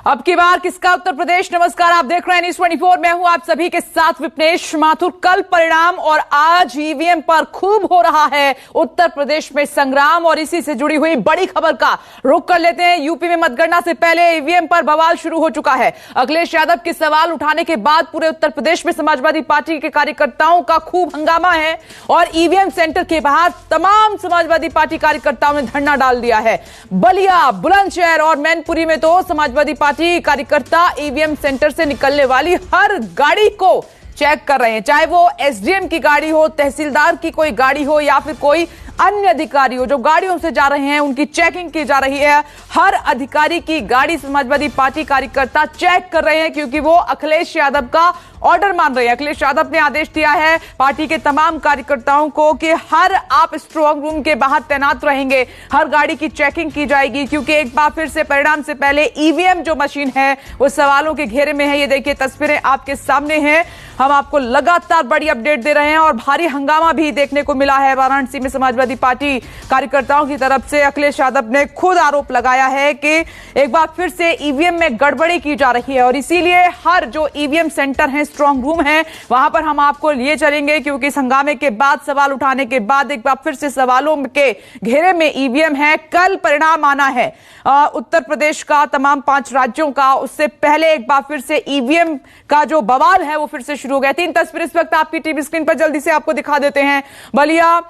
अब की बार किसका उत्तर प्रदेश। नमस्कार, आप देख रहे हैं न्यूज़ 24। मैं हूं आप सभी के साथ विपनेश माथुर। कल परिणाम और आज ईवीएम पर खूब हो रहा है उत्तर प्रदेश में संग्राम, और इसी से जुड़ी हुई बड़ी खबर का रुख कर लेते हैं। यूपी में मतगणना से पहले ईवीएम पर बवाल शुरू हो चुका है। अखिलेश यादव के सवाल उठाने के बाद पूरे उत्तर प्रदेश में समाजवादी पार्टी के कार्यकर्ताओं का खूब हंगामा है और ईवीएम सेंटर के बाहर तमाम समाजवादी पार्टी कार्यकर्ताओं ने धरना डाल दिया है। बलिया, बुलंदशहर और मैनपुरी में तो समाजवादी पार्टी कार्यकर्ता ईवीएम सेंटर से निकलने वाली हर गाड़ी को चेक कर रहे हैं, चाहे वो एसडीएम की गाड़ी हो, तहसीलदार की कोई गाड़ी हो या फिर कोई अन्य अधिकारी हो। जो गाड़ियों से जा रहे हैं उनकी चेकिंग की जा रही है। हर अधिकारी की गाड़ी समाजवादी पार्टी कार्यकर्ता चेक कर रहे हैं, क्योंकि वो अखिलेश यादव का ऑर्डर मान रहे हैं। अखिलेश यादव ने आदेश दिया है पार्टी के तमाम कार्यकर्ताओं को कि हर आप स्ट्रांग रूम के बाहर तैनात रहेंगे, हर गाड़ी की चेकिंग की जाएगी, क्योंकि एक बार फिर से परिणाम से पहले ईवीएम जो मशीन है वो सवालों के घेरे में है। ये देखिए तस्वीरें आपके सामने हैं। हम आपको लगातार बड़ी अपडेट दे रहे हैं और भारी हंगामा भी देखने को मिला है वाराणसी में। समाजवादी पार्टी कार्यकर्ताओं की तरफ से अखिलेश यादव ने खुद आरोप लगाया है कि एक बार फिर से ईवीएम में गड़बड़ी की जा रही है, और इसीलिए हर जो ईवीएम सेंटर है, स्ट्रांग रूम है, वहां पर हम आपको लिए चलेंगे, क्योंकि इस हंगामे के बाद, सवाल उठाने के बाद एक बार फिर से सवालों के घेरे में ईवीएम है। कल परिणाम आना है उत्तर प्रदेश का, तमाम 5 राज्यों का। उससे पहले एक बार फिर से ईवीएम का जो बवाल है वो फिर से शुरू हो गया। 3 तस्वीरें इस वक्त आपकी टीवी स्क्रीन पर जल्दी से आपको दिखा देते हैं। बलिया,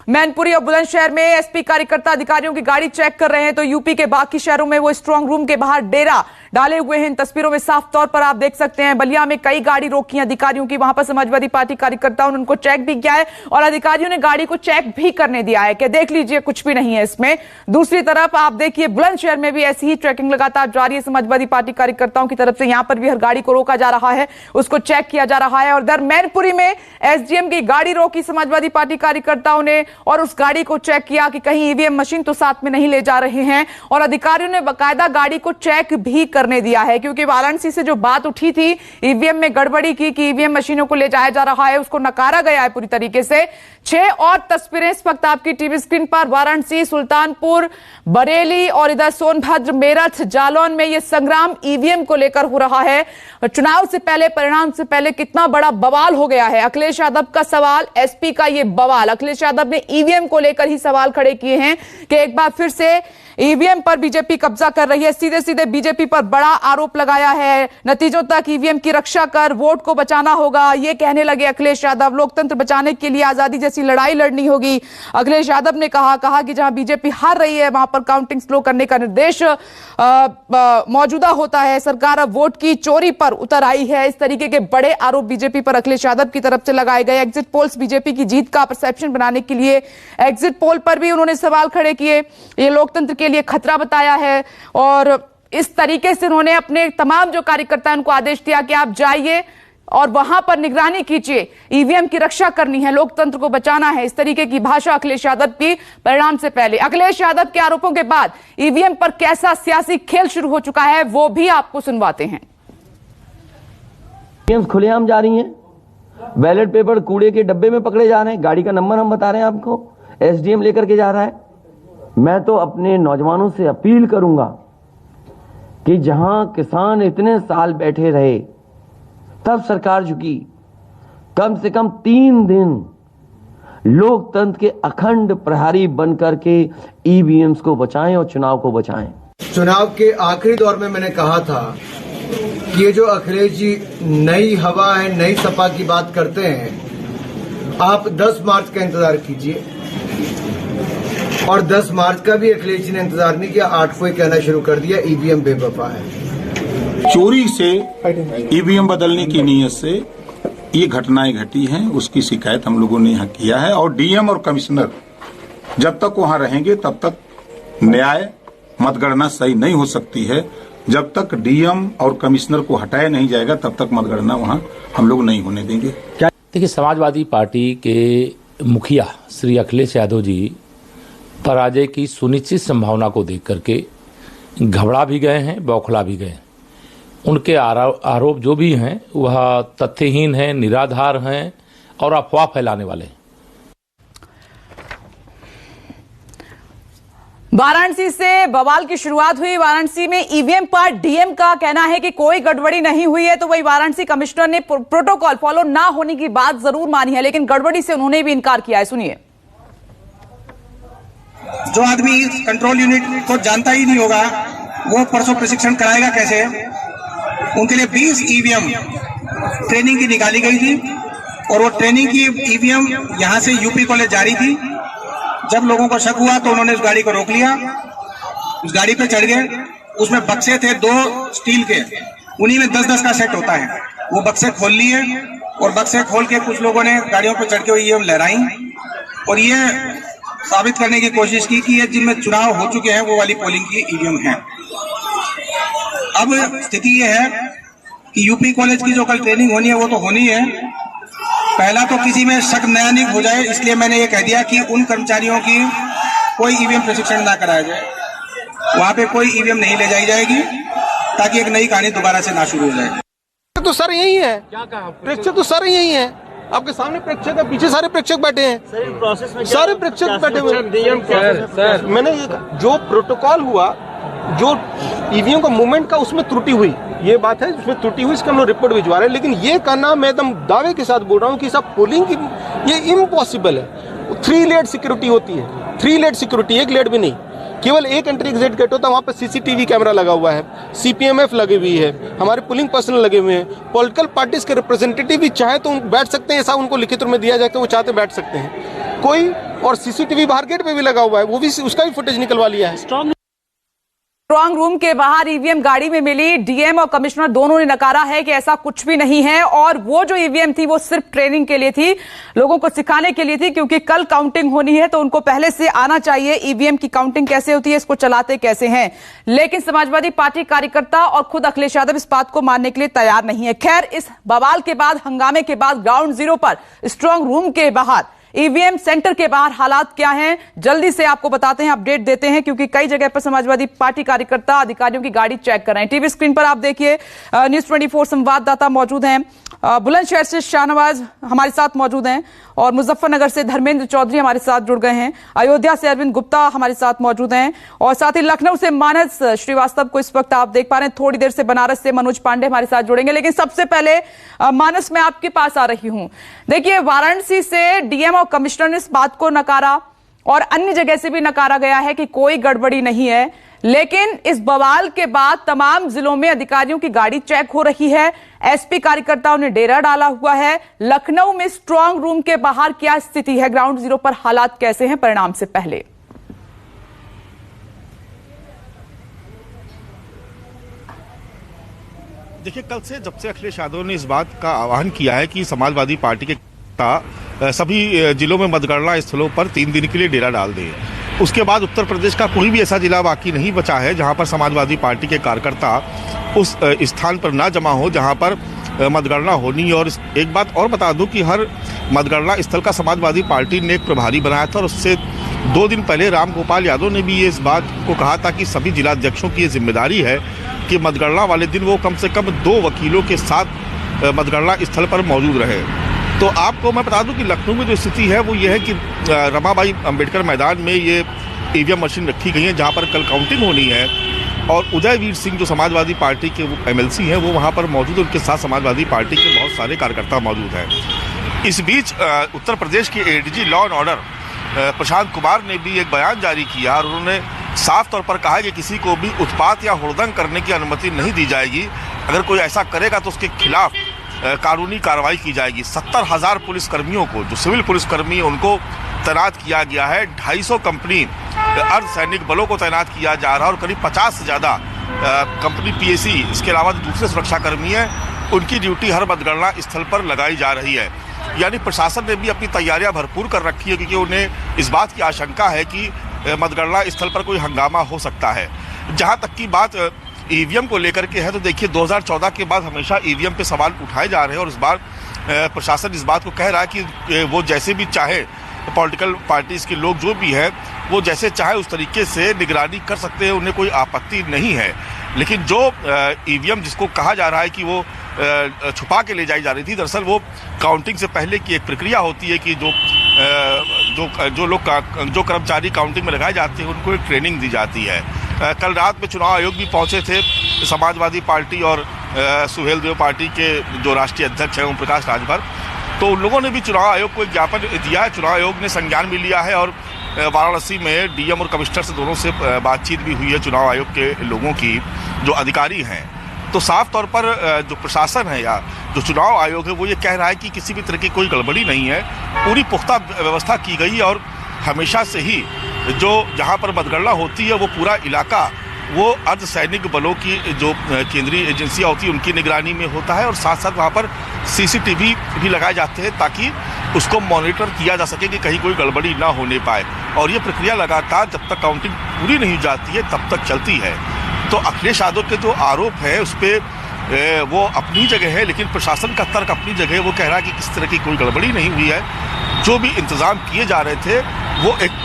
मैनपुरी और बुलंदशहर में एसपी कार्यकर्ता अधिकारियों की गाड़ी चेक कर रहे हैं, तो यूपी के बाकी शहरों में वो स्ट्रांग रूम के बाहर डेरा डाले हुए हैं। इन तस्वीरों में साफ तौर पर आप देख सकते हैं बलिया में कई गाड़ी रोकी अधिकारियों की, वहां पर समाजवादी पार्टी कार्यकर्ताओं ने उनको चेक भी किया है और अधिकारियों ने गाड़ी को चेक भी करने दिया है कि देख लीजिए कुछ भी नहीं है इसमें। दूसरी तरफ आप देखिए बुलंदशहर में भी ऐसी ही ट्रैकिंग लगातार जारी है समाजवादी पार्टी कार्यकर्ताओं की तरफ से। यहां पर भी हर गाड़ी को रोका जा रहा है, उसको चेक किया जा रहा है। और इधर मैनपुरी में एसडीएम की गाड़ी रोकी समाजवादी पार्टी कार्यकर्ताओं ने और उस गाड़ी को चेक किया कि कहीं ईवीएम मशीन तो साथ में नहीं ले जा रहे हैं, और अधिकारियों ने बाकायदा गाड़ी को चेक भी करने दिया है, क्योंकि वाराणसी से जो बात उठी थी ईवीएम में गड़बड़ी की कि ईवीएम मशीनों को ले जाया जा रहा है, उसको नकारा गया है पूरी तरीके से। 6 और तस्वीरें इस वक्त आपकी टीवी स्क्रीन पर। वाराणसी, सुल्तानपुर, बरेली और इधर सोनभद्र, मेरठ, जालौन में यह संग्राम ईवीएम को लेकर हो रहा है। चुनाव से पहले, परिणाम से पहले कितना बड़ा बवाल हो गया है। अखिलेश यादव का सवाल, एसपी का यह बवाल। अखिलेश यादव ने ईवीएम को लेकर ही सवाल खड़े किए हैं कि एक बार फिर से ईवीएम पर बीजेपी कब्जा कर रही है। सीधे सीधे बीजेपी पर बड़ा आरोप लगाया है। नतीजों तक ईवीएम की रक्षा कर वोट को बचाना होगा, ये कहने लगे अखिलेश यादव। लोकतंत्र बचाने के लिए आजादी जैसी लड़ाई लड़नी होगी, अखिलेश यादव ने कहा कि जहां बीजेपी हार रही है वहां पर काउंटिंग स्लो करने का निर्देश मौजूदा होता है। सरकार अब वोट की चोरी पर उतर आई है। इस तरीके के बड़े आरोप बीजेपी पर अखिलेश यादव की तरफ से लगाए गए। एग्जिट पोल्स बीजेपी की जीत का परसेप्शन बनाने के लिए एग्जिट पोल पर भी उन्होंने सवाल खड़े किए। ये लोकतंत्र के लिए खतरा बताया है, और इस तरीके से उन्होंने अपने तमाम जो कार्यकर्ता उनको आदेश दिया कि आप जाइए और वहां पर निगरानी कीजिए, ईवीएम की रक्षा करनी है, लोकतंत्र को बचाना है। इस तरीके की भाषा अखिलेश यादव की परिणाम से पहले। अखिलेश यादव के आरोपों के बाद ईवीएम पर कैसा सियासी खेल शुरू हो चुका है वो भी आपको सुनवाते हैं। खुलेआम जा रही हैं, बैलेट पेपर कूड़े के डब्बे में पकड़े जा रहे हैं, गाड़ी का नंबर हम बता रहे हैं आपको, एसडीएम लेकर के जा रहा है। मैं तो अपने नौजवानों से अपील करूंगा कि जहां किसान इतने साल बैठे रहे तब सरकार झुकी, कम से कम 3 दिन लोकतंत्र के अखंड प्रहरी बनकर के ईवीएम्स को बचाएं और चुनाव को बचाएं। चुनाव के आखिरी दौर में मैंने कहा था कि ये जो अखिलेश जी नई हवा है, नई सपा की बात करते हैं, आप 10 मार्च का इंतजार कीजिए। और 10 मार्च का भी अखिलेश जी ने इंतजार नहीं किया, 8 को ही कहना शुरू कर दिया ईवीएम बेवफा है। चोरी से ईवीएम बदलने की नीयत से ये घटनाएं घटी हैं, उसकी शिकायत हम लोगों ने यहाँ किया है। और डीएम और कमिश्नर जब तक वहाँ रहेंगे तब तक न्याय, मतगणना सही नहीं हो सकती है। जब तक डीएम और कमिश्नर को हटाया नहीं जाएगा तब तक मतगणना वहाँ हम लोग नहीं होने देंगे। देखिए, समाजवादी पार्टी के मुखिया श्री अखिलेश यादव जी पराजय की सुनिश्चित संभावना को देख करके घबरा भी गए हैं, बौखला भी गए हैं। उनके आरोप जो भी हैं वह तथ्यहीन हैं, निराधार हैं और अफवाह फैलाने वाले हैं। वाराणसी से बवाल की शुरुआत हुई। वाराणसी में ईवीएम पर डीएम का कहना है कि कोई गड़बड़ी नहीं हुई है, तो वही वाराणसी कमिश्नर ने प्रोटोकॉल फॉलो ना होने की बात जरूर मानी है, लेकिन गड़बड़ी से उन्होंने भी इनकार किया है। सुनिए। जो आदमी कंट्रोल यूनिट को जानता ही नहीं होगा वो परसों प्रशिक्षण कराएगा कैसे? उनके लिए 20 ईवीएम ट्रेनिंग की निकाली गई थी और वो ट्रेनिंग की ईवीएम यहां से यूपी कॉलेज जा रही थी। जब लोगों को शक हुआ तो उन्होंने उस गाड़ी को रोक लिया, उस गाड़ी पे चढ़ गए। उसमें बक्से थे 2 स्टील के, उन्हीं में 10-10 का सेट होता है। वो बक्से खोल लिए और बक्से खोल के कुछ लोगों ने गाड़ियों पर चढ़ के ईवीएम लहराई और ये साबित करने की कोशिश की कि ये जिनमें चुनाव हो चुके हैं वो वाली पोलिंग की ईवीएम है। अब स्थिति ये है कि यूपी कॉलेज की जो कल ट्रेनिंग होनी है वो तो होनी है। पहला तो किसी में शक नया नहीं हो जाए, इसलिए मैंने ये कह दिया कि उन कर्मचारियों की कोई ईवीएम प्रशिक्षण ना कराया जाए, वहां पे कोई ईवीएम नहीं ले जाई जाएगी, ताकि एक नई कहानी दोबारा से ना शुरू हो जाए। तो सर यही है, प्रेक्षक तो सर यही है, आपके सामने प्रेक्षक है, पीछे सारे प्रेक्षक बैठे हैं, सारे प्रेक्षक बैठे हुए। मैंने जो प्रोटोकॉल हुआ, जो ईवीएम का मूवमेंट का उसमें त्रुटि हुई, ये बात है, उसमें त्रुटि हुई, इसका हम लोग रिपोर्ट भिजवा रहे हैं। लेकिन ये कहना मैं एकदम दावे के साथ बोल रहा हूँ कि सब पोलिंग की ये इम्पॉसिबल है। 3 लेयर सिक्योरिटी होती है, 3 लेयर सिक्योरिटी, 1 लेयर भी नहीं, केवल एक एंट्री एग्जिट गेट होता है। वहाँ पे सीसीटीवी कैमरा लगा हुआ है, सीपीएमएफ लगी हुई है, हमारे पुलिंग पर्सनल लगे हुए हैं, पॉलिटिकल पार्टीज के रिप्रेजेंटेटिव भी चाहे तो बैठ सकते हैं, ऐसा उनको लिखित रूप में दिया जाए तो वो चाहते बैठ सकते हैं कोई। और सीसीटीवी बाहर गेट पे भी लगा हुआ है, वो भी उसका भी फुटेज निकलवा लिया है। स्ट्रांग रूम के बाहर ईवीएम गाड़ी में मिली। डीएम और कमिश्नर दोनों ने नकारा है कि ऐसा कुछ भी नहीं है और वो जो ईवीएम थी वो सिर्फ ट्रेनिंग के लिए थी, लोगों को सिखाने के लिए थी, क्योंकि कल काउंटिंग होनी है तो उनको पहले से आना चाहिए ईवीएम की काउंटिंग कैसे होती है, इसको चलाते कैसे हैं। लेकिन समाजवादी पार्टी कार्यकर्ता और खुद अखिलेश यादव इस बात को मानने के लिए तैयार नहीं है। खैर, इस बवाल के बाद, हंगामे के बाद ग्राउंड जीरो पर स्ट्रांग रूम के बाहर, ईवीएम सेंटर के बाहर हालात क्या हैं, जल्दी से आपको बताते हैं, अपडेट देते हैं, क्योंकि कई जगह पर समाजवादी पार्टी कार्यकर्ता अधिकारियों की गाड़ी चेक कर रहे हैं। टीवी स्क्रीन पर आप देखिए, न्यूज़ 24 संवाददाता मौजूद हैं। बुलंदशहर से शाहनवाज हमारे साथ मौजूद हैं और मुजफ्फरनगर से धर्मेंद्र चौधरी हमारे साथ जुड़ गए हैं। अयोध्या से अरविंद गुप्ता हमारे साथ मौजूद हैं और साथ ही लखनऊ से मानस श्रीवास्तव को इस वक्त आप देख पा रहे हैं। थोड़ी देर से बनारस से मनोज पांडे हमारे साथ जुड़ेंगे, लेकिन सबसे पहले मानस, मैं आपके पास आ रही हूं। देखिए, वाराणसी से डीएम और कमिश्नर ने इस बात को नकारा और अन्य जगह से भी नकारा गया है कि कोई गड़बड़ी नहीं है, लेकिन इस बवाल के बाद तमाम जिलों में अधिकारियों की गाड़ी चेक हो रही है। एसपी कार्यकर्ताओं ने डेरा डाला हुआ है। लखनऊ में स्ट्रांग रूम के बाहर क्या स्थिति है, ग्राउंड जीरो पर हालात कैसे हैं परिणाम से पहले? देखिए, कल से जब से अखिलेश यादव ने इस बात का आह्वान किया है कि समाजवादी पार्टी के सभी जिलों में मतगणना स्थलों पर 3 दिन के लिए डेरा डाल दें, उसके बाद उत्तर प्रदेश का कोई भी ऐसा जिला बाकी नहीं बचा है जहां पर समाजवादी पार्टी के कार्यकर्ता उस स्थान पर ना जमा हो जहां पर मतगणना होनी। और एक बात और बता दूं कि हर मतगणना स्थल का समाजवादी पार्टी ने एक प्रभारी बनाया था और उससे 2 दिन पहले राम गोपाल यादव ने भी ये इस बात को कहा था कि सभी जिलाध्यक्षों की ये जिम्मेदारी है कि मतगणना वाले दिन वो कम से कम 2 वकीलों के साथ मतगणना स्थल पर मौजूद रहे। तो आपको मैं बता दूं कि लखनऊ में जो स्थिति है वो ये है कि रमाबाई अंबेडकर मैदान में ये ईवीएम मशीन रखी गई है जहां पर कल काउंटिंग होनी है और उदयवीर सिंह जो समाजवादी पार्टी के एमएलसी हैं वो वहां पर मौजूद, उनके साथ समाजवादी पार्टी के बहुत सारे कार्यकर्ता मौजूद हैं। इस बीच उत्तर प्रदेश के ADG law and order Prashant Kumar ने भी एक बयान जारी किया और उन्होंने साफ तौर पर कहा कि किसी को भी उत्पात या हुड़दंग करने की अनुमति नहीं दी जाएगी। अगर कोई ऐसा करेगा तो उसके खिलाफ कानूनी कार्रवाई की जाएगी। 70,000 पुलिसकर्मियों को, जो सिविल पुलिसकर्मी उनको तैनात किया गया है। 250 कंपनी अर्धसैनिक बलों को तैनात किया जा रहा है और करीब 50 से ज़्यादा कंपनी पीएसी, इसके अलावा दूसरे सुरक्षाकर्मी हैं, उनकी ड्यूटी हर मतगणना स्थल पर लगाई जा रही है। यानी प्रशासन ने भी अपनी तैयारियां भरपूर कर रखी है, क्योंकि उन्हें इस बात की आशंका है कि मतगणना स्थल पर कोई हंगामा हो सकता है। जहां तक की बात ईवीएम को लेकर के है, तो देखिए 2014 के बाद हमेशा ईवीएम पे सवाल उठाए जा रहे हैं और इस बार प्रशासन इस बात को कह रहा है कि वो जैसे भी चाहे, पॉलिटिकल पार्टीज के लोग जो भी हैं वो जैसे चाहे उस तरीके से निगरानी कर सकते हैं, उन्हें कोई आपत्ति नहीं है। लेकिन जो ईवीएम जिसको कहा जा रहा है कि वो छुपा के ले जाई जा रही थी, दरअसल वो काउंटिंग से पहले की एक प्रक्रिया होती है कि जो जो कर्मचारी काउंटिंग में लगाए जाते हैं उनको एक ट्रेनिंग दी जाती है। कल रात में चुनाव आयोग भी पहुंचे थे, समाजवादी पार्टी और सुहेल देव पार्टी के जो राष्ट्रीय अध्यक्ष हैं ओम प्रकाश राजभर, तो उन लोगों ने भी चुनाव आयोग को एक ज्ञापन दिया है। चुनाव आयोग ने संज्ञान भी लिया है और वाराणसी में डीएम और कमिश्नर से दोनों से बातचीत भी हुई है चुनाव आयोग के लोगों की, जो अधिकारी हैं। तो साफ तौर पर जो प्रशासन है या जो चुनाव आयोग है वो ये कह रहा है कि किसी भी तरह की कोई गड़बड़ी नहीं है, पूरी पुख्ता व्यवस्था की गई है और हमेशा से ही जो जहाँ पर मतगणना होती है वो पूरा इलाका वो अर्धसैनिक बलों की जो केंद्रीय एजेंसियाँ होती है उनकी निगरानी में होता है और साथ साथ वहाँ पर सीसीटीवी भी लगाए जाते हैं ताकि उसको मॉनिटर किया जा सके कि कहीं कोई गड़बड़ी ना होने पाए। और ये प्रक्रिया लगातार जब तक काउंटिंग पूरी नहीं हो जाती है तब तक चलती है। तो अखिलेश यादव के जो आरोप है उस पर वो अपनी जगह है, लेकिन प्रशासन का तर्क अपनी जगह है। वो कह रहा है कि किसी तरह की कोई गड़बड़ी नहीं हुई है, जो भी इंतजाम किए जा रहे थे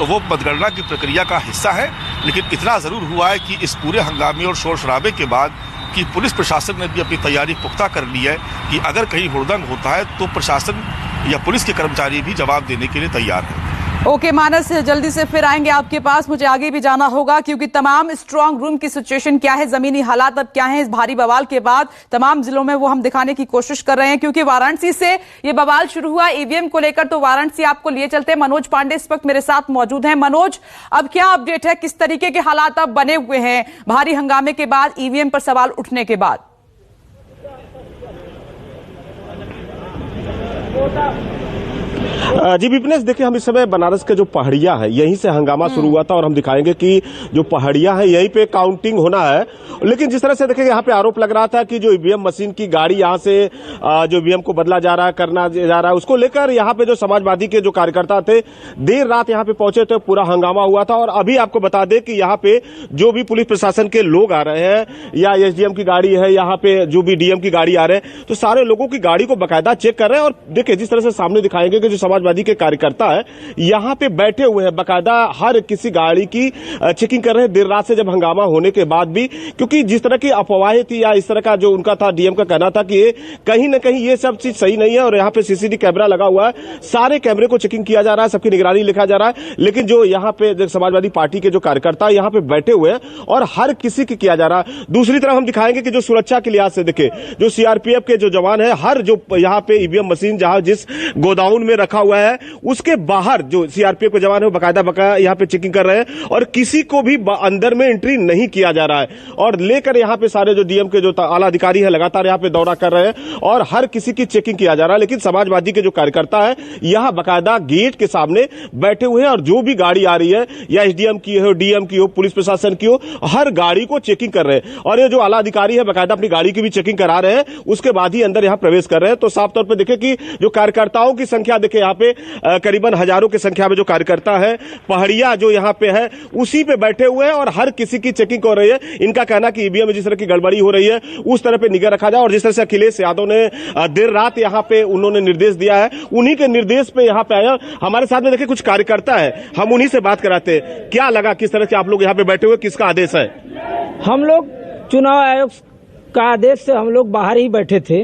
वो मतगणना की प्रक्रिया का हिस्सा है। लेकिन इतना ज़रूर हुआ है कि इस पूरे हंगामे और शोर शराबे के बाद कि पुलिस प्रशासन ने भी अपनी तैयारी पुख्ता कर ली है कि अगर कहीं हुड़दंग होता है तो प्रशासन या पुलिस के कर्मचारी भी जवाब देने के लिए तैयार है। ओके मानस, जल्दी से फिर आएंगे आपके पास। मुझे आगे भी जाना होगा क्योंकि तमाम स्ट्रांग रूम की सिचुएशन क्या है, जमीनी हालात अब क्या है इस भारी बवाल के बाद तमाम जिलों में, वो हम दिखाने की कोशिश कर रहे हैं। क्योंकि वाराणसी से ये बवाल शुरू हुआ ईवीएम को लेकर, तो वाराणसी आपको लिए चलते हैं। मनोज पांडे इस वक्त मेरे साथ मौजूद हैं। मनोज, अब क्या अपडेट है, किस तरीके के हालात अब बने हुए हैं भारी हंगामे के बाद, ईवीएम पर सवाल उठने के बाद? जी विपिनेश, देखिए हम इस समय बनारस के जो पहाड़िया है यहीं से हंगामा शुरू हुआ था और हम दिखाएंगे कि जो पहाड़िया है यहीं पे काउंटिंग होना है। लेकिन जिस तरह से देखिए यहाँ पे आरोप लग रहा था कि जो ईवीएम मशीन की गाड़ी यहाँ से जो ईवीएम को बदला जा रहा है, करना जा रहा है, उसको लेकर यहाँ पे जो समाजवादी के जो कार्यकर्ता थे देर रात यहाँ पे पहुंचे थे, पूरा हंगामा हुआ था। और अभी आपको बता दें कि यहाँ पे जो भी पुलिस प्रशासन के लोग आ रहे हैं या एसडीएम की गाड़ी है, यहाँ पे जो भी डीएम की गाड़ी आ रहे हैं, तो सारे लोगों की गाड़ी को बाकायदा चेक कर रहे हैं। और देखिए जिस तरह से सामने दिखाएंगे कि जो समाजवादी के कार्यकर्ता है यहाँ पे बैठे हुए हैं, बाकायदा हर किसी गाड़ी की चेकिंग कर रहे हैं देर रात से, जब हंगामा होने के बाद भी। क्योंकि जिस तरह की अफवाहें थी या इस तरह का जो उनका था, डीएम का कहना था कि ये कहीं ना कहीं ये सब चीज सही नहीं है और यहाँ पे सीसीटीवी कैमरा लगा हुआ है, सारे कैमरे को चेकिंग किया जा रहा है, सबकी निगरानी लिखा जा रहा है। लेकिन जो यहाँ पे समाजवादी पार्टी के जो कार्यकर्ता यहाँ पे बैठे हुए हैं और हर किसी की किया जा रहा है। दूसरी तरफ हम दिखाएंगे कि जो सुरक्षा के लिहाज से देखे, जो सीआरपीएफ के जो जवान है, हर जो यहाँ पे ईवीएम मशीन जहां जिस गोदाउन में रखा हुआ है उसके बाहर जो सीआरपीएफ के जवान है बकायदा यहाँ पे चेकिंग कर रहे हैं और किसी को भी अंदर में एंट्री नहीं किया जा रहा है। और लेकर यहाँ पे सारे जो डीएम के जो आला अधिकारी है लगातार यहाँ पे दौरा कर रहे हैं और हर किसी की चेकिंग किया जा रहा है। लेकिन समाजवादी के जो कार्यकर्ता है यहाँ बकायदा गेट के सामने बैठे हुए हैं और जो भी गाड़ी आ रही है या एसडीएम की हो, डीएम की हो, पुलिस प्रशासन की हो, हर गाड़ी को चेकिंग कर रहे हैं। और ये जो आला अधिकारी है बकायदा अपनी गाड़ी की भी चेकिंग करा रहे हैं, उसके बाद ही अंदर यहाँ प्रवेश कर रहे हैं। तो साफ तौर पर देखे कि जो कार्यकर्ताओं की संख्या देखे यहाँ पे करीबन हजारों की संख्या में जो कार्यकर्ता है पहाड़िया जो यहाँ पे है उसी पे बैठे हुए हैं और हर किसी की चेकिंग हो रही है। इनका कहना कि ईवीएम में जिस तरह की गड़बड़ी हो रही है उस तरह पे निगाह रखा जाए। और जिस तरह से अखिलेश यादव ने देर रात यहाँ पे उन्होंने निर्देश दिया है, उन्हीं के निर्देश पे यहाँ पे आया। हमारे साथ में देखिए कुछ कार्यकर्ता है, हम उन्हीं से बात कराते हैं। क्या लगा, किस तरह से आप लोग यहाँ पे बैठे हुए, किसका आदेश है? हम लोग चुनाव आयोग का आदेश से हम लोग बाहर ही बैठे थे,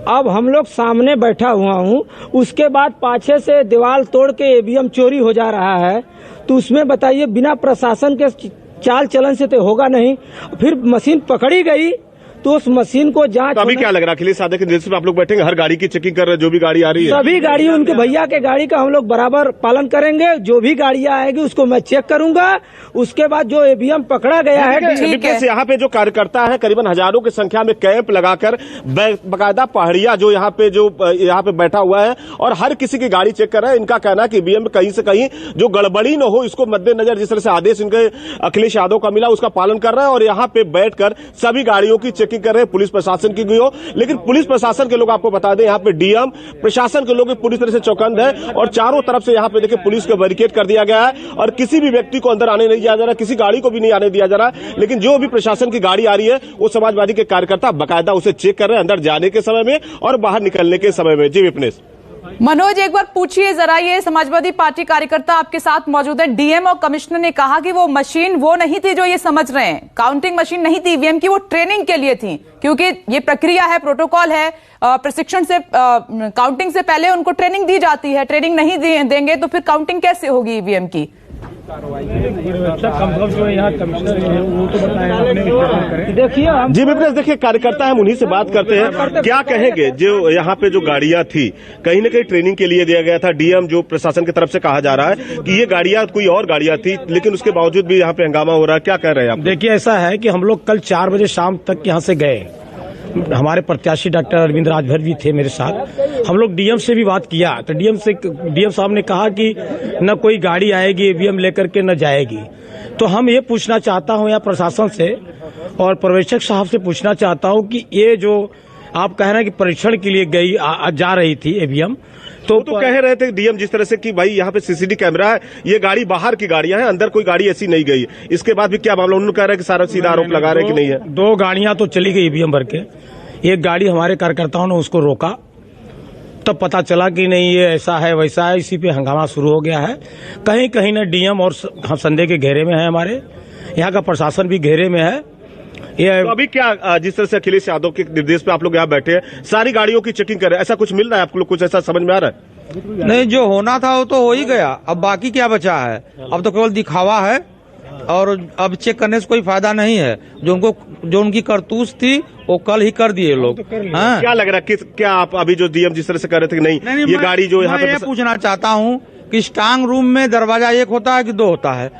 अब हम लोग सामने बैठा हुआ हूँ। उसके बाद पाछे से दीवार तोड़ के ईवीएम चोरी हो जा रहा है, तो उसमें बताइए बिना प्रशासन के चाल चलन से तो होगा नहीं। फिर मशीन पकड़ी गई तो उस मशीन को जांच। तो अभी क्या लग रहा है अखिलेश यादव के निर्देश में आप लोग बैठेंगे, हर गाड़ी की चेकिंग कर रहे हैं, जो भी गाड़ी आ रही है सभी गाड़ी उनके भैया के गाड़ी का हम लोग बराबर पालन करेंगे। जो भी गाड़ियां आएगी उसको मैं चेक करूंगा। उसके बाद जो ईवीएम पकड़ा गया है, यहाँ पे जो कार्यकर्ता है करीबन हजारों की संख्या में कैंप लगाकर बाकायदा पहाड़िया जो यहाँ पे बैठा हुआ है और हर किसी की गाड़ी चेक कर रहा है। इनका कहना है कि ईवीएम में कहीं से कहीं जो गड़बड़ी न हो, इसको मद्देनजर जिस तरह से आदेश इनके अखिलेश यादव का मिला उसका पालन कर रहा है और यहाँ पे बैठकर सभी गाड़ियों की चेकिंग कर रहे हैं, पुलिस प्रशासन की भी हो। लेकिन पुलिस प्रशासन के लोग आपको बता दें यहाँ पे डीएम प्रशासन के लोग पूरी तरह से चौकंद है और चारों तरफ से यहाँ पे देखिए पुलिस को बैरिकेड कर दिया गया है और किसी भी व्यक्ति को अंदर आने नहीं दिया जा रहा, किसी गाड़ी को भी नहीं आने दिया जा रहा। लेकिन जो भी प्रशासन की गाड़ी आ रही है वो समाजवादी के कार्यकर्ता बाकायदा उसे चेक कर रहे हैं अंदर जाने के समय में और बाहर निकलने के समय में। जी विपिनेश। मनोज, एक बार पूछिए जरा, ये समाजवादी पार्टी कार्यकर्ता आपके साथ मौजूद है। डीएम और कमिश्नर ने कहा कि वो मशीन वो नहीं थी जो ये समझ रहे हैं, काउंटिंग मशीन नहीं थी ईवीएम की, वो ट्रेनिंग के लिए थी, क्योंकि ये प्रक्रिया है, प्रोटोकॉल है, प्रशिक्षण से काउंटिंग से पहले उनको ट्रेनिंग दी जाती है। ट्रेनिंग नहीं देंगे तो फिर काउंटिंग कैसे होगी ईवीएम की? जी विपनेश, देखिए कार्यकर्ता हम उन्हीं से बात करते हैं, क्या कहेंगे जो यहाँ पे जो गाड़ियां थी कहीं न कहीं ट्रेनिंग के लिए दिया गया था। डीएम जो प्रशासन की तरफ से कहा जा रहा है कि ये गाड़ियां कोई और गाड़ियां थी, लेकिन उसके बावजूद भी यहाँ पे हंगामा हो रहा है, क्या कह रहे हैं आप? देखिए, ऐसा है कि हम लोग कल 4 बजे शाम तक यहाँ से गए, हमारे प्रत्याशी डॉक्टर अरविंद राजभर भी थे मेरे साथ। हम लोग डीएम से भी बात किया तो डीएम साहब ने कहा कि न कोई गाड़ी आएगी ईवीएम लेकर के न जाएगी। तो हम ये पूछना चाहता हूँ या प्रशासन से और पर्यवेक्षक साहब से पूछना चाहता हूँ कि ये जो आप कह रहे हैं कि परीक्षण के लिए जा रही थी ईवीएम, तो कह रहे थे डीएम जिस तरह से कि भाई यहाँ पे सीसीटीवी कैमरा है, ये गाड़ी बाहर की गाड़ियां हैं, अंदर कोई गाड़ी ऐसी नहीं गई। इसके बाद भी क्या मामला, उन्होंने कह रहे हैं कि सारा सीधा आरोप लगा रहे हैं कि नहीं है। 2 गाड़ियां तो चली गई ईवीएम भर के, एक गाड़ी हमारे कार्यकर्ताओं ने उसको रोका, तब पता चला कि नहीं ये ऐसा है वैसा है, इसी पे हंगामा शुरू हो गया है। कहीं कहीं न डीएम और हम संदेह के घेरे में है, हमारे यहाँ का प्रशासन भी घेरे में है। तो अभी क्या जिस तरह से अखिलेश यादव के निर्देश पे आप लोग यहाँ बैठे हैं, सारी गाड़ियों की चेकिंग कर रहे हैं, ऐसा कुछ मिल रहा है आप लोग, कुछ ऐसा समझ में आ रहा है? नहीं, जो होना था वो तो हो ही गया, अब बाकी क्या बचा है? अब तो केवल दिखावा है और अब चेक करने से कोई फायदा नहीं है। जो उनकी करतूत थी वो कल ही कर दिए लोग। क्या लग रहा है क्या आप अभी जो डीएम जिस तरह से कह रहे थे कि नहीं ये गाड़ी जो यहाँ पे, पूछना चाहता हूँ कि स्ट्रांग रूम में दरवाजा 1 होता है कि 2 होता है?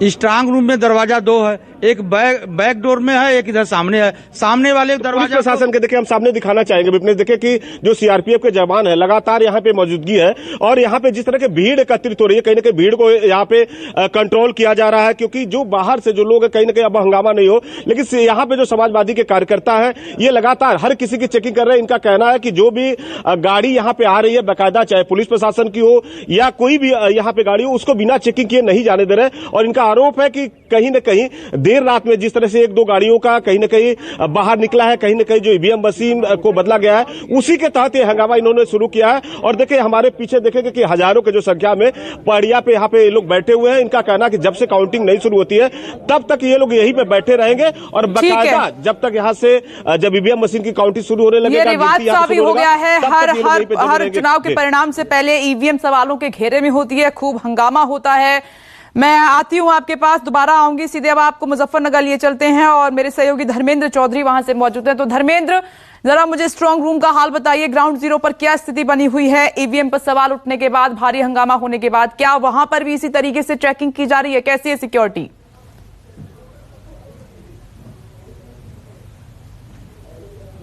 स्ट्रांग रूम में दरवाजा 2 है, एक बैक डोर में है, एक इधर सामने है। सामने वाले दरवाजा प्रशासन के देखिए हम सामने दिखाना चाहेंगे विपनेश, देखिए कि जो सीआरपीएफ के जवान है लगातार यहाँ पे मौजूदगी है और यहाँ पे जिस तरह की भीड़ एकत्रित हो रही है, कहीं ना कहीं भीड़ को यहाँ पे कंट्रोल किया जा रहा है, क्योंकि जो बाहर से जो लोग है कहीं ना कहीं अब हंगामा नहीं हो। लेकिन यहाँ पे जो समाजवादी के कार्यकर्ता है ये लगातार हर किसी की चेकिंग कर रहे हैं। इनका कहना है कि जो भी गाड़ी यहाँ पे आ रही है बाकायदा, चाहे पुलिस प्रशासन की हो या कोई भी यहाँ पे गाड़ी हो, उसको बिना चेकिंग किए नहीं जाने दे रहे। और इनका आरोप है कि कहीं न कहीं देर रात में जिस तरह से 1-2 गाड़ियों का कहीं न कहीं बाहर निकला है, कहीं न कहीं जो ईवीएम मशीन को बदला गया है, उसी के तहत ये हंगामा इन्होंने शुरू किया है। और देखिए हमारे पीछे देखेंगे कि हजारों के जो संख्या में पहाड़िया पे यहाँ पे लोग बैठे हुए हैं। इनका कहना कि जब से काउंटिंग नहीं शुरू होती है तब तक ये लोग यहीं पे बैठे रहेंगे और बाकायदा जब तक यहाँ से जब ईवीएम मशीन की काउंटिंग शुरू होने लगेगा। विवाद सा भी हो गया है, हर चुनाव के परिणाम से पहले ईवीएम सवालों के घेरे में होती है, खूब हंगामा होता है। मैं आती हूं आपके पास, दोबारा आऊंगी सीधे। अब आपको मुजफ्फरनगर लिए चलते हैं और मेरे सहयोगी धर्मेंद्र चौधरी वहां से मौजूद हैं। तो धर्मेंद्र, जरा मुझे स्ट्रांग रूम का हाल बताइए, ग्राउंड जीरो पर क्या स्थिति बनी हुई है? ईवीएम पर सवाल उठने के बाद, भारी हंगामा होने के बाद, क्या वहां पर भी इसी तरीके से चेकिंग की जा रही है? कैसी है सिक्योरिटी?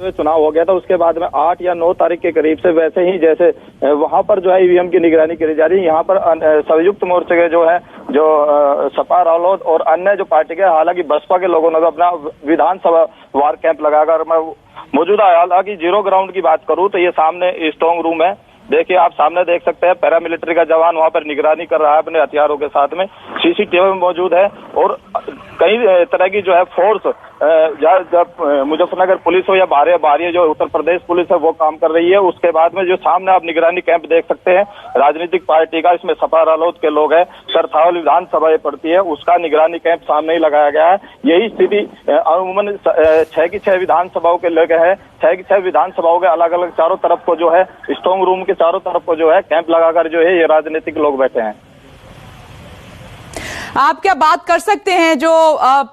चुनाव हो गया था उसके बाद में 8 या 9 तारीख के करीब से वैसे ही जैसे वहां पर जो है ईवीएम की निगरानी करी जा रही है। यहाँ पर संयुक्त मोर्चे के जो है जो सपा रालोद और अन्य जो पार्टी के, हालांकि बसपा के लोगों ने अपना विधानसभा वार कैंप लगाकर, मैं मौजूदा हालांकि जीरो ग्राउंड की बात करूं तो ये सामने स्ट्रांग रूम है। देखिए आप सामने देख सकते हैं, पैरामिलिट्री का जवान वहां पर निगरानी कर रहा है अपने हथियारों के साथ में, सीसीटीवी मौजूद है और कई तरह की जो है फोर्स, जब मुजफ्फरनगर पुलिस हो या बाहरी जो उत्तर प्रदेश पुलिस है वो काम कर रही है। उसके बाद में जो सामने आप निगरानी कैंप देख सकते हैं राजनीतिक पार्टी का, इसमें सपा रालोद के लोग हैं, सरथावल विधानसभा पड़ती है, उसका निगरानी कैंप सामने ही लगाया गया है। यही स्थिति अमूमन 6 की 6 विधानसभाओं के लोग है, 6 की 6 विधानसभाओं के अलग अलग चारों तरफ को जो है स्ट्रांग रूम के चारों तरफ को जो है कैंप लगाकर जो है ये राजनीतिक लोग बैठे हैं। आप क्या बात कर सकते हैं, जो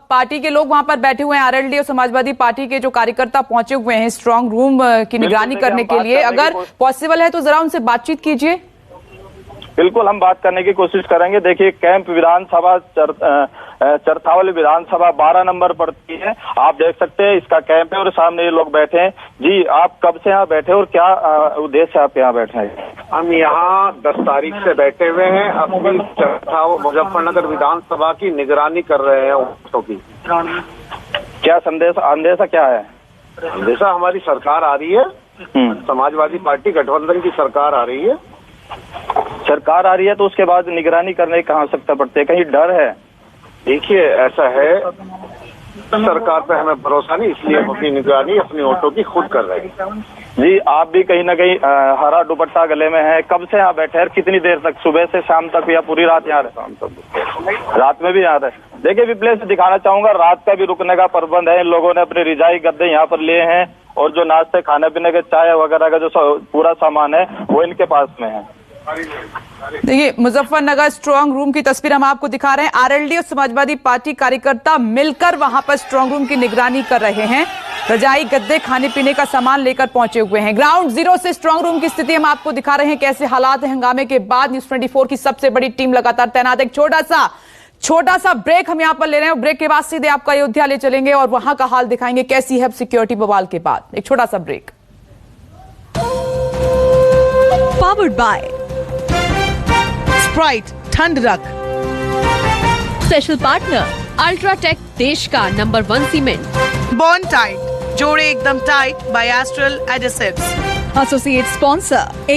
पार्टी के लोग वहां पर बैठे हुए हैं, आरएलडी और समाजवादी पार्टी के जो कार्यकर्ता पहुंचे हुए हैं स्ट्रांग रूम की निगरानी करने के लिए, अगर पॉसिबल है तो जरा उनसे बातचीत कीजिए। बिल्कुल हम बात करने की कोशिश करेंगे। देखिए कैंप विधानसभा चरथावल विधानसभा 12 नंबर पड़ती है, आप देख सकते हैं इसका कैंप है और सामने ये लोग बैठे हैं। जी आप कब से यहाँ बैठे और क्या उद्देश्य आप यहाँ बैठे हैं? हम यहाँ 10 तारीख से बैठे हुए हैं, अपनी चरथावल मुजफ्फरनगर विधानसभा की निगरानी कर रहे हैं वोटों की। क्या अंदेशा क्या है? अंदेशा हमारी सरकार आ रही है, समाजवादी पार्टी गठबंधन की सरकार आ रही है। सरकार आ रही है तो उसके बाद निगरानी करने की कहाँ आवश्यकता पड़ती है? कहीं डर है? देखिए ऐसा है सरकार पे हमें भरोसा नहीं, इसलिए हम अपनी निगरानी अपनी ऑटो की खुद कर रहे हैं। जी, आप भी कहीं ना कहीं हरा दुपट्टा गले में है, कब से यहाँ बैठे हैं, कितनी देर तक, सुबह से शाम तक या पूरी रात यहाँ रहे? शाम तक, रात में भी यहाँ रहे। देखिए विप्लेश, दिखाना चाहूंगा रात का भी रुकने का प्रबंध है। इन लोगों ने अपने रिजाई गद्दे यहाँ पर लिए हैं और जो नाश्ते खाने पीने के चाय वगैरह का जो पूरा सामान है वो इनके पास में है। देखिए मुजफ्फरनगर स्ट्रांग रूम की तस्वीर हम आपको दिखा रहे हैं। आरएलडी और समाजवादी पार्टी कार्यकर्ता मिलकर वहां पर स्ट्रांग रूम की निगरानी कर रहे हैं। रजाई गद्दे खाने पीने का सामान लेकर पहुंचे हुए हैं। ग्राउंड जीरो से स्ट्रांग रूम की स्थिति हम आपको दिखा रहे हैं, कैसे हालात है। हंगामे के बाद न्यूज़ 24 की सबसे बड़ी टीम लगातार तैनात। एक छोटा सा ब्रेक हम यहां पर ले रहे हैं। ब्रेक के बाद सीधे आपको अयोध्या ले चलेंगे और वहां का हाल दिखाएंगे कैसी है सिक्योरिटी बवाल के बाद। एक छोटा सा ब्रेक। पावर्ड बाय स्प्राइट ठंड रख, स्पेशल पार्टनर अल्ट्राटेक, देश का नंबर 1 सीमेंट। बॉन्ड टाइट, जोड़े एकदम tight by Astral adhesives. Associate sponsor